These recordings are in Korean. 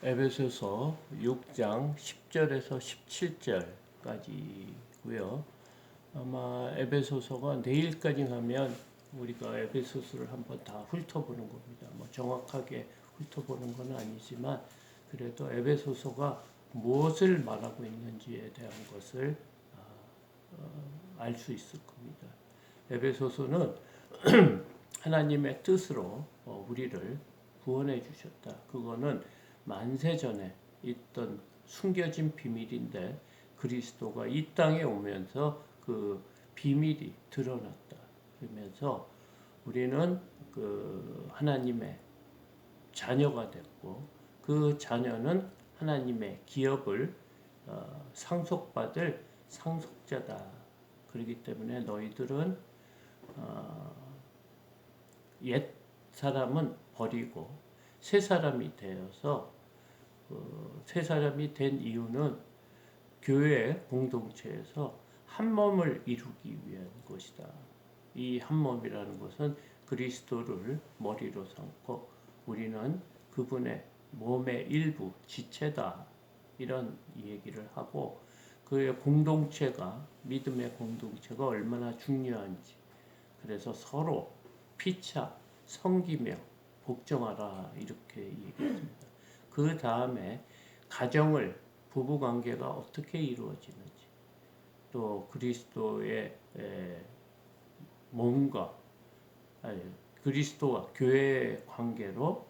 에베소서 6장 10절에서 17절까지고요. 아마 에베소서가 내일까지 하면 우리가 에베소서를 한번 다 훑어보는 겁니다. 뭐 정확하게 훑어보는 건 아니지만 그래도 에베소서가 무엇을 말하고 있는지에 대한 것을 알 수 있을 겁니다. 에베소서는 하나님의 뜻으로 우리를 구원해 주셨다. 그거는 만세 전에 있던 숨겨진 비밀인데 그리스도가 이 땅에 오면서 그 비밀이 드러났다. 그러면서 우리는 그 하나님의 자녀가 됐고 그 자녀는 하나님의 기업을 상속받을 상속자다. 그렇기 때문에 너희들은 옛 사람은 버리고 새 사람이 되어서 새 사람이 된 이유는 교회 공동체에서 한 몸을 이루기 위한 것이다. 이 한 몸이라는 것은 그리스도를 머리로 삼고 우리는 그분의 몸의 일부, 지체다. 이런 얘기를 하고 그의 공동체가 믿음의 공동체가 얼마나 중요한지 그래서 서로 피차 섬기며 복종하라 이렇게 얘기했습니다. 그 다음에 가정을 부부관계가 어떻게 이루어지는지 또 그리스도의 몸과 그리스도와 교회의 관계로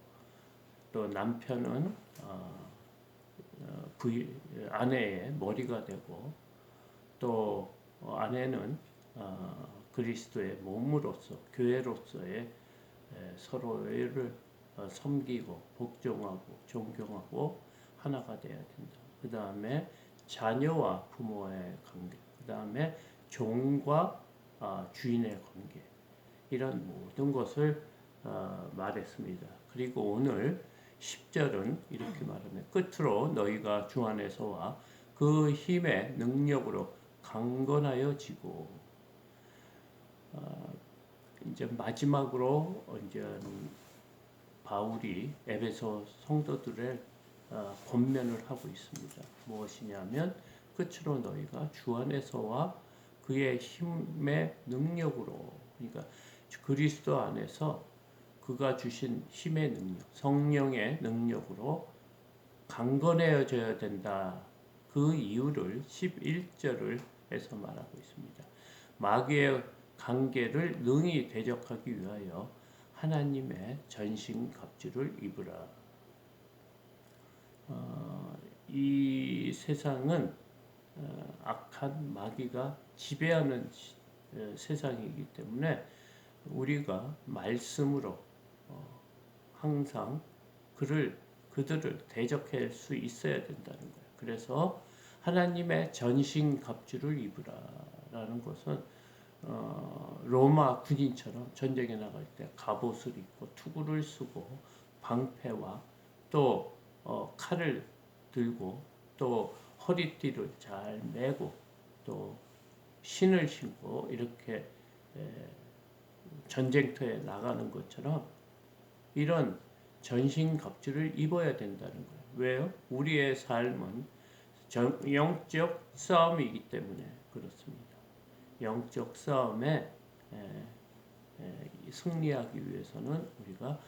또 남편은 아내의 머리가 되고 또 아내는 그리스도의 몸으로서 교회로서의 서로를 섬기고 복종하고 존경하고 하나가 되어야 된다. 그 다음에 자녀와 부모의 관계, 그 다음에 종과 주인의 관계 이런 모든 것을 말했습니다. 그리고 오늘 10절은 이렇게 말하면 끝으로 너희가 주 안에서와 그 힘의 능력으로 강건하여지고 이제 마지막으로 이제 바울이 에베소 성도들의 권면을 하고 있습니다. 무엇이냐면 끝으로 너희가 주 안에서와 그의 힘의 능력으로 그러니까 그리스도 안에서 그가 주신 힘의 능력, 성령의 능력으로 강건해져야 된다. 그 이유를 11절을 해서 말하고 있습니다. 마귀의 관계를 능히 대적하기 위하여 하나님의 전신갑주를 입으라. 이 세상은 악한 마귀가 지배하는 세상이기 때문에 우리가 말씀으로 항상 그들을 대적할 수 있어야 된다는 거예요. 그래서 하나님의 전신갑주를 입으라라는 것은 로마 군인처럼 전쟁에 나갈 때 갑옷을 입고 투구를 쓰고 방패와 또 칼을 들고 또 허리띠를 잘 매고 또 신을 신고 이렇게 전쟁터에 나가는 것처럼 이런 전신갑주를 입어야 된다는 거예요. 왜요? 우리의 삶은 영적 싸움이기 때문에 그렇습니다. 영적 싸움에 승리하기 위해서는 우리가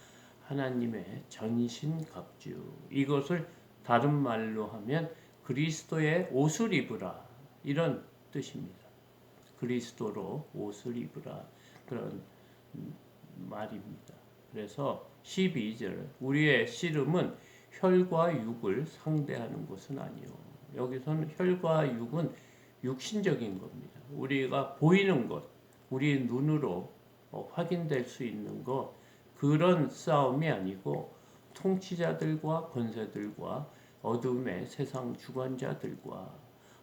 하나님의 전신갑주 이것을 다른 말로 하면 그리스도의 옷을 입으라 이런 뜻입니다. 그리스도로 옷을 입으라 그런 말입니다. 그래서 12절 우리의 씨름은 혈과 육을 상대하는 것은 아니요. 여기서는 혈과 육은 육신적인 겁니다. 우리가 보이는 것, 우리 눈으로 확인될 수 있는 것 그런 싸움이 아니고 통치자들과 권세들과 어둠의 세상 주관자들과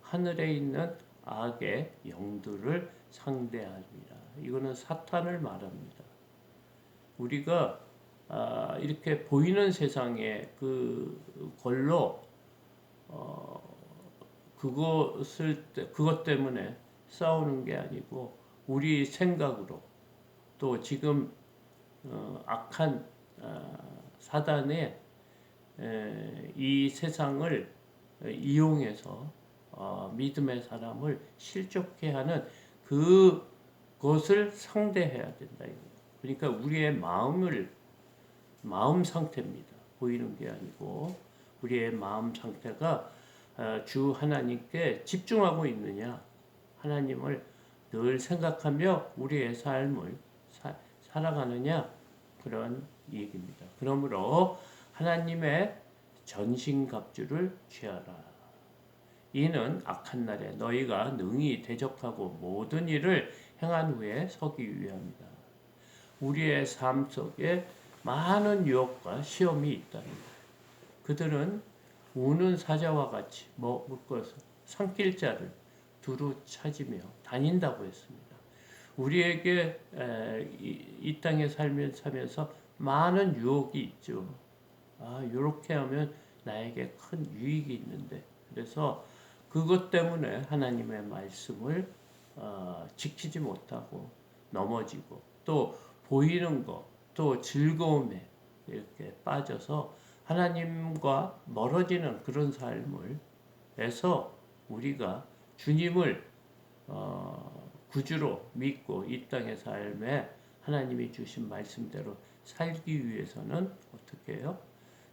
하늘에 있는 악의 영들을 상대합니다. 이거는 사탄을 말합니다. 우리가 이렇게 보이는 세상에 그걸로 그것 때문에 싸우는 게 아니고 우리 생각으로 또 지금 악한 사단의 이 세상을 이용해서 믿음의 사람을 실족해 하는 그것을 상대해야 된다. 그러니까 우리의 마음 상태입니다. 보이는 게 아니고 우리의 마음 상태가 주 하나님께 집중하고 있느냐, 하나님을 늘 생각하며 우리의 삶을 살아가느냐, 그런 얘기입니다. 그러므로 하나님의 전신갑주를 취하라. 이는 악한 날에 너희가 능히 대적하고 모든 일을 행한 후에 서기 위함이다. 우리의 삶 속에 많은 유혹과 시험이 있답니다. 그들은 우는 사자와 같이 먹을 것을 삼킬 자를 두루 찾으며 다닌다고 했습니다. 우리에게 이 땅에 살면서 많은 유혹이 있죠. 이렇게 하면 나에게 큰 유익이 있는데, 그래서 그것 때문에 하나님의 말씀을 지키지 못하고 넘어지고, 또 보이는 것, 또 즐거움에 이렇게 빠져서 하나님과 멀어지는 그런 삶을 해서 우리가 주님을 구주로 믿고 이 땅의 삶에 하나님이 주신 말씀대로 살기 위해서는 어떻게 해요?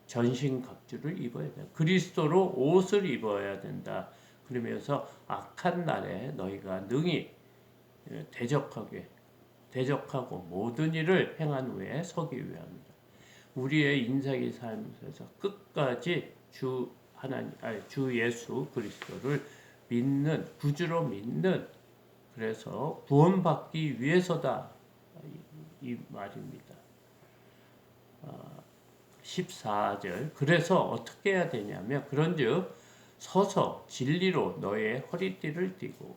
전신갑주를 입어야 돼요. 그리스도로 옷을 입어야 된다. 그러면서 악한 날에 너희가 능히 대적하고 모든 일을 행한 후에 서기 위함이다. 우리의 인생의 삶에서 끝까지 주 예수 그리스도를 믿는, 구주로 믿는, 그래서 구원받기 위해서다, 이 말입니다. 14절 그래서 어떻게 해야 되냐면, 그런즉 서서 진리로 너의 허리띠를 띠고,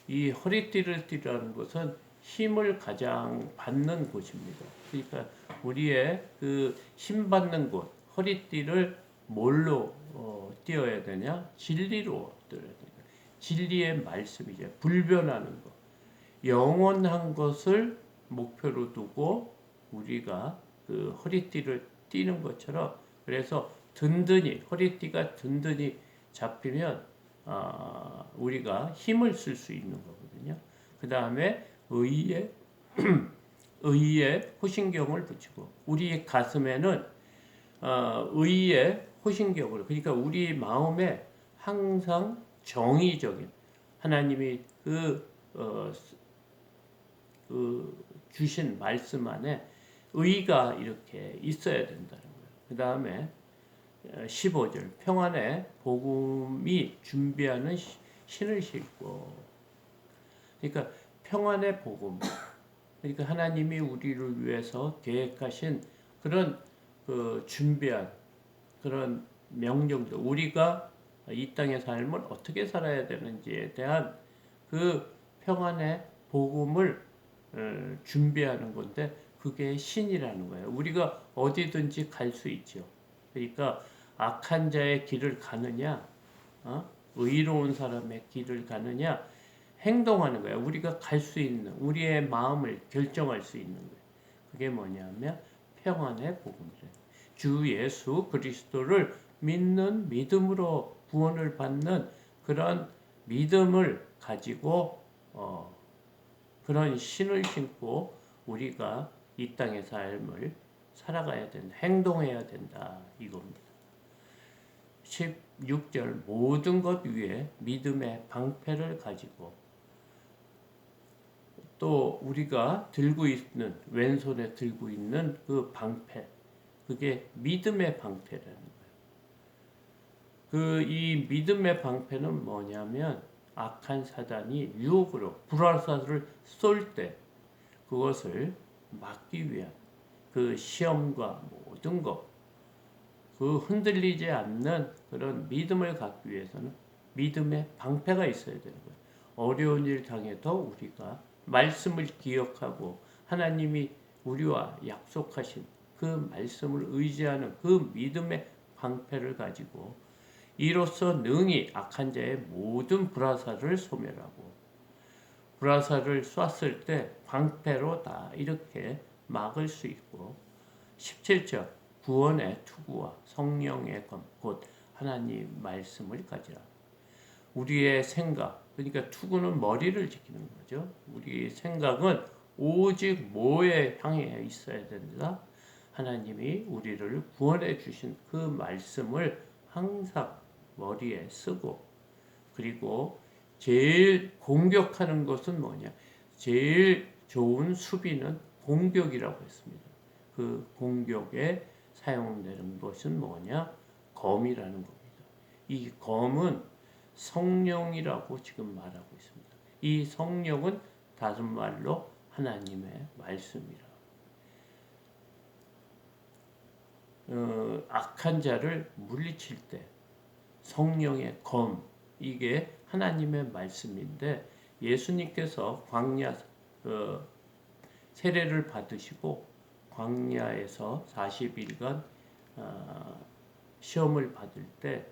이 허리띠를 띠라는 것은 힘을 가장 받는 곳입니다. 그러니까 우리의 그 힘 받는 곳, 허리띠를 뭘로 띄어야 되냐? 진리로 띄어야 되냐? 진리의 말씀이죠. 불변하는 것, 영원한 것을 목표로 두고 우리가 그 허리띠를 띠는 것처럼, 그래서 든든히 허리띠가 든든히 잡히면 우리가 힘을 쓸 수 있는 거거든요. 그 다음에 의의 호신경을 붙이고, 우리 가슴에는 의의 호신경을, 그러니까 우리 마음에 항상 정의적인 하나님이 주신 말씀 안에 의가 이렇게 있어야 된다는 거예요. 그 다음에 15절 평안의 복음이 준비하는 신을 신고, 그러니까 평안의 복음, 그러니까 하나님이 우리를 위해서 계획하신 그런 준비한 그런 명령들, 우리가 이 땅의 삶을 어떻게 살아야 되는지에 대한 그 평안의 복음을 준비하는 건데, 그게 신이라는 거예요. 우리가 어디든지 갈 수 있죠. 그러니까 악한 자의 길을 가느냐, 의로운 사람의 길을 가느냐, 행동하는 거예요. 우리가 갈 수 있는, 우리의 마음을 결정할 수 있는 거예요. 그게 뭐냐면 평안의 복음이래요. 주 예수 그리스도를 믿는 믿음으로 구원을 받는 그런 믿음을 가지고 그런 신을 신고 우리가 이 땅의 삶을 살아가야 된다. 행동해야 된다. 이겁니다. 16절 모든 것 위에 믿음의 방패를 가지고, 또 우리가 들고 있는, 왼손에 들고 있는 그 방패, 그게 믿음의 방패라는 거예요. 이 믿음의 방패는 뭐냐면, 악한 사단이 유혹으로 불화살을 쏠 때 그것을 막기 위한 그 시험과 모든 것, 그 흔들리지 않는 그런 믿음을 갖기 위해서는 믿음의 방패가 있어야 되는 거예요. 어려운 일 당해도 우리가 말씀을 기억하고 하나님이 우리와 약속하신 그 말씀을 의지하는 그 믿음의 방패를 가지고 이로써 능히 악한 자의 모든 불화살을 소멸하고, 불화살을 쐈을 때 방패로 다 이렇게 막을 수 있고, 17절 구원의 투구와 성령의 검, 곧 하나님 말씀을 가지라. 우리의 생각, 그러니까 투구는 머리를 지키는 거죠. 우리 생각은 오직 뭐에 향해 있어야 된다? 하나님이 우리를 구원해 주신 그 말씀을 항상 머리에 쓰고, 그리고 제일 공격하는 것은 뭐냐? 제일 좋은 수비는 공격이라고 했습니다. 그 공격에 사용되는 것은 뭐냐? 검이라는 겁니다. 이 검은 성령이라고 지금 말하고 있습니다. 이 성령은 다른 말로 하나님의 말씀이라. 악한 자를 물리칠 때 성령의 검, 이게 하나님의 말씀인데, 예수님께서 광야 세례를 받으시고 광야에서 40일간 시험을 받을 때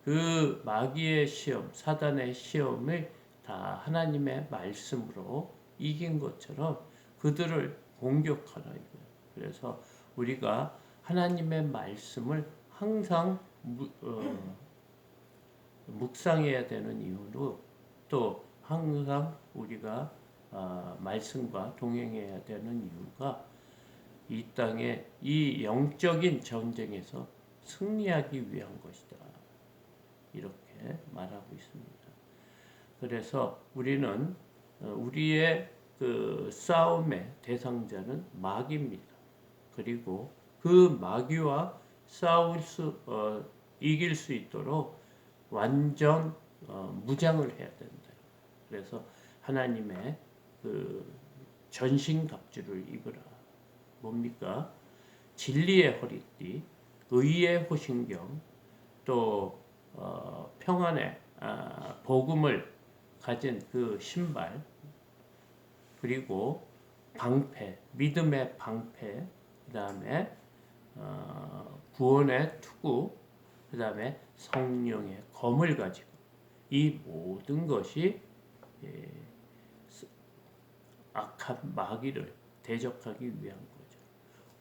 그 마귀의 시험, 사단의 시험을 다 하나님의 말씀으로 이긴 것처럼 그들을 공격하라 이거예요. 그래서 우리가 하나님의 말씀을 항상 묵상해야 되는 이유로, 또 항상 우리가 말씀과 동행해야 되는 이유가 이 땅에 이 영적인 전쟁에서 승리하기 위한 것이다. 이렇게 말하고 있습니다. 그래서 우리는 우리의 그 싸움의 대상자는 마귀입니다. 그리고 그 마귀와 이길 수 있도록 완전 무장을 해야 된다. 그래서 하나님의 그 전신갑주를 입으라. 뭡니까? 진리의 허리띠, 의의 호신경, 또 평안의 복음을 가진 그 신발, 그리고 방패, 믿음의 방패, 그 다음에 구원의 투구, 그 다음에 성령의 검을 가지고, 이 모든 것이 악한 마귀를 대적하기 위한 거죠.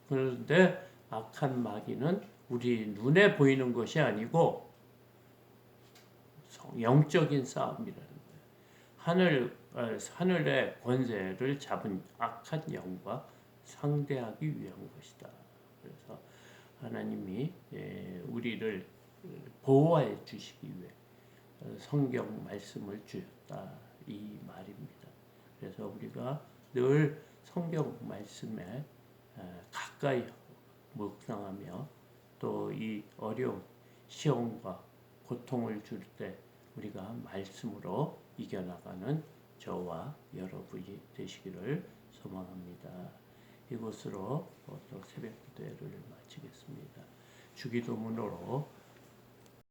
그런데 악한 마귀는 우리 눈에 보이는 것이 아니고 영적인 싸움이라는 거예요. 하늘의 권세를 잡은 악한 영과 상대하기 위한 것이다. 그래서 하나님이 우리를 보호해 주시기 위해 성경 말씀을 주셨다, 이 말입니다. 그래서 우리가 늘 성경 말씀에 가까이 묵상하며, 또 이 어려운 시험과 고통을 줄 때 우리가 말씀으로 이겨나가는 저와 여러분이 되시기를 소망합니다. 이것으로 또 새벽 기도회를 마치겠습니다. 주기도문으로